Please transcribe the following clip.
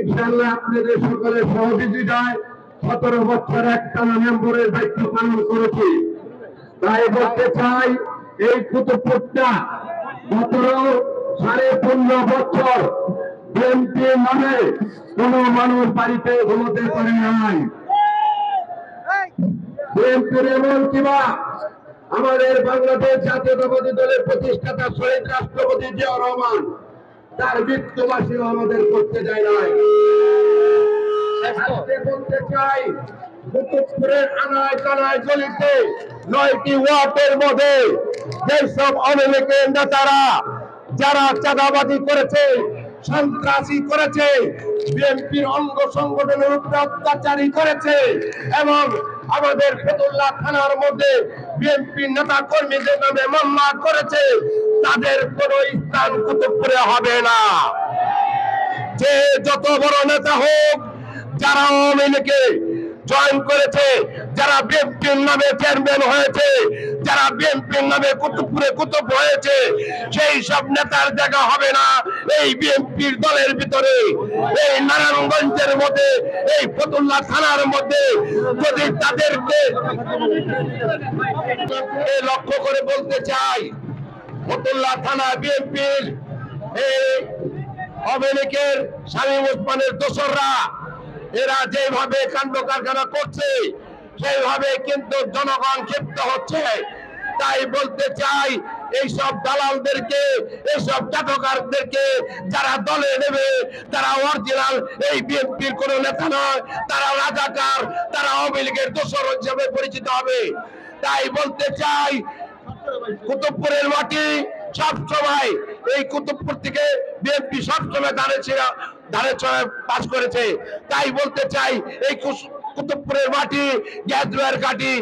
ইনশাআল্লাহ আপনাদের সকলের সহযোগিতায় 17 বছর একটানা মেম্বরের দায়িত্ব পালন করেছি। তাই বলতে চাই এই কুতুবপুরটা গত 15.5 বছর বিএনপি নামে কোন মানুষ বাড়িতে ঘুমোতে পারে নাই। বিএনপির এমন কিবা আমাদের বাংলাদেশ জাতীয়তাবাদী দলের প্রতিষ্ঠাতা শহীদ রাষ্ট্রপতি জিয়াউর রহমান তার মৃত্যুবাসীও আমাদের করতে যায় নাই। বলতে চাই কুতুবপুরের আনায় কানায় গলিতে 9টি ওয়ার্ডের মধ্যে যেসব আওয়ামী লীগের নেতারা যারা চাঁদাবাজি করেছে, সন্ত্রাসী করেছে, বিএনপির অঙ্গ সংগঠনের উপরে অত্যাচারী করেছে এবং আমাদের ফতুল্লাহ থানার মধ্যে বিএনপির নেতা কর্মীদের নামে মামলা করেছে, তাদের কোন স্থান কুতুবপুরে হবে না। যে যত বড় নেতা হোক, যারা আওয়ামী লীগে জয়েন করেছে, যারা বিএনপির নামে চেয়ারম্যান হয়েছে, যারা বিএনপির নামে কুতুবপুরে কুতুব হয়েছে, সেই সব নেতার জায়গা হবে না এই বিএনপির দলের ভিতরে। এই নারায়ণগঞ্জের মধ্যে, এই ফতুল্লাহ থানার মধ্যে যদি তাদেরকে লক্ষ্য করে বলতে চাই, ফতুল্লাহ থানা বিএনপির এই আওয়ামী লীগের শামীম ওসমানের দোসররা এরা যেভাবে কাণ্ড কারখানা করছে সেইভাবে কিন্তু জনগণ ক্ষিপ্ত হচ্ছে। তাই বলতে চাই এইসব দালালদেরকে, এইসব চাটকারদেরকে যারা দলে নেবে তারা অরিজিনাল এই বিএনপির কোন নেতা নয়, তারা রাজাকার, তারা আওয়ামী লীগের দোসর হিসেবে পরিচিত হবে। তাই বলতে চাই কুতুবপুরের মাটি সবসময়, এই কুতুবপুর থেকে বিএনপি সবসময় ধারে পাস করেছে। তাই বলতে চাই এই কুতুবপুরের মাটি, গ্যাস কাটি